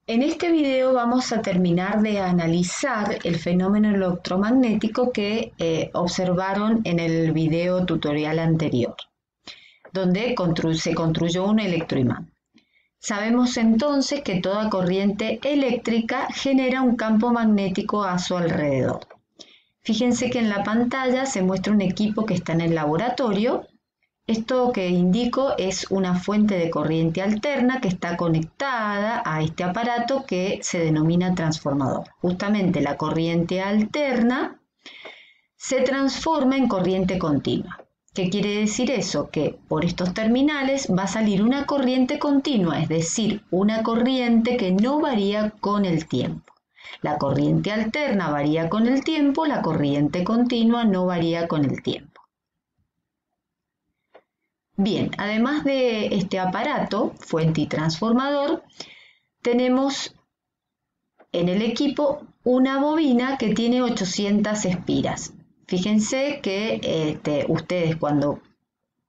En este video vamos a terminar de analizar el fenómeno electromagnético que observaron en el video tutorial anterior, donde se construyó un electroimán. Sabemos entonces que toda corriente eléctrica genera un campo magnético a su alrededor. Fíjense que en la pantalla se muestra un equipo que está en el laboratorio. Esto que indico es una fuente de corriente alterna que está conectada a este aparato que se denomina transformador. Justamente la corriente alterna se transforma en corriente continua. ¿Qué quiere decir eso? Que por estos terminales va a salir una corriente continua, es decir, una corriente que no varía con el tiempo. La corriente alterna varía con el tiempo, la corriente continua no varía con el tiempo. Bien, además de este aparato, fuente y transformador, tenemos en el equipo una bobina que tiene 800 espiras. Fíjense que ustedes cuando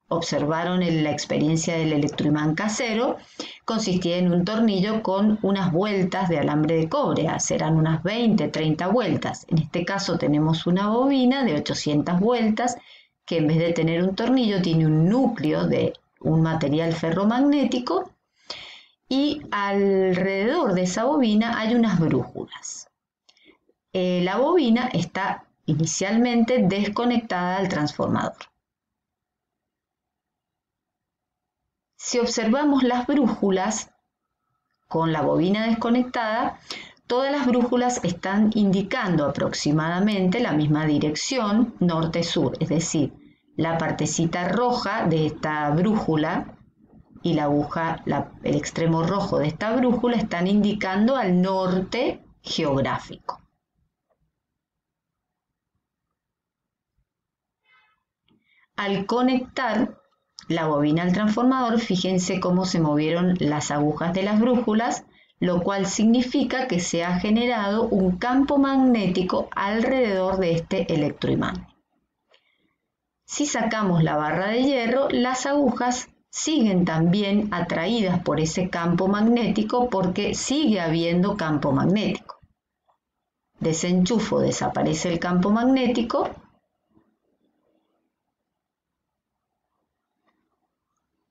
observaron la experiencia del electroimán casero, consistía en un tornillo con unas vueltas de alambre de cobre, serán unas 20, 30 vueltas. En este caso tenemos una bobina de 800 vueltas, que en vez de tener un tornillo tiene un núcleo de un material ferromagnético y alrededor de esa bobina hay unas brújulas. La bobina está inicialmente desconectada al transformador. Si observamos las brújulas con la bobina desconectada, todas las brújulas están indicando aproximadamente la misma dirección norte-sur, es decir, la partecita roja de esta brújula y la aguja, el extremo rojo de esta brújula están indicando al norte geográfico. Al conectar la bobina al transformador, fíjense cómo se movieron las agujas de las brújulas, lo cual significa que se ha generado un campo magnético alrededor de este electroimán. Si sacamos la barra de hierro, las agujas siguen también atraídas por ese campo magnético porque sigue habiendo campo magnético. Desenchufo, desaparece el campo magnético.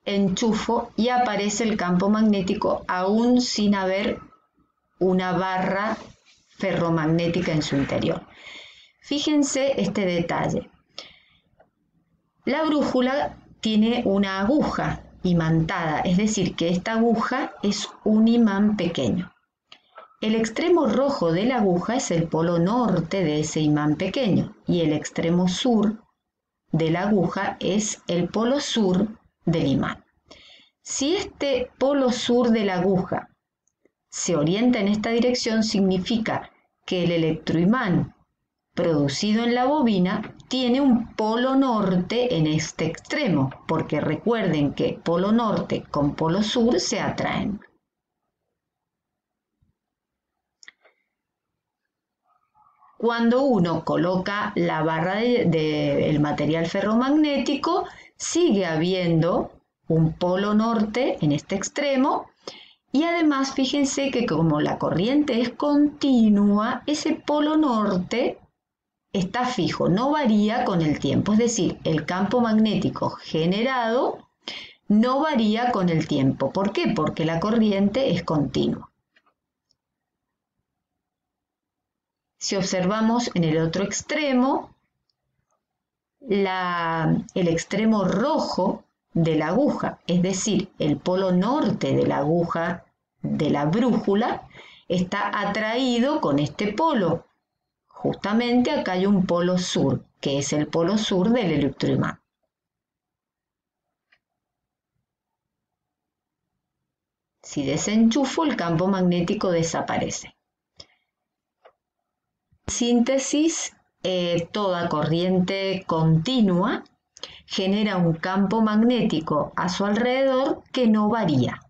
Enchufo y aparece el campo magnético aún sin haber una barra ferromagnética en su interior. Fíjense este detalle. La brújula tiene una aguja imantada, es decir, que esta aguja es un imán pequeño. El extremo rojo de la aguja es el polo norte de ese imán pequeño y el extremo sur de la aguja es el polo sur del imán. Si este polo sur de la aguja se orienta en esta dirección, significa que el electroimán producido en la bobina tiene un polo norte en este extremo, porque recuerden que polo norte con polo sur se atraen. Cuando uno coloca la barra del material ferromagnético, sigue habiendo un polo norte en este extremo y además fíjense que como la corriente es continua, ese polo norte está fijo, no varía con el tiempo, es decir, el campo magnético generado no varía con el tiempo. ¿Por qué? Porque la corriente es continua. Si observamos en el otro extremo, el extremo rojo de la aguja, es decir, el polo norte de la aguja de la brújula, está atraído con este polo. Justamente acá hay un polo sur, que es el polo sur del electroimán. Si desenchufo, el campo magnético desaparece. En síntesis, toda corriente continua genera un campo magnético a su alrededor que no varía.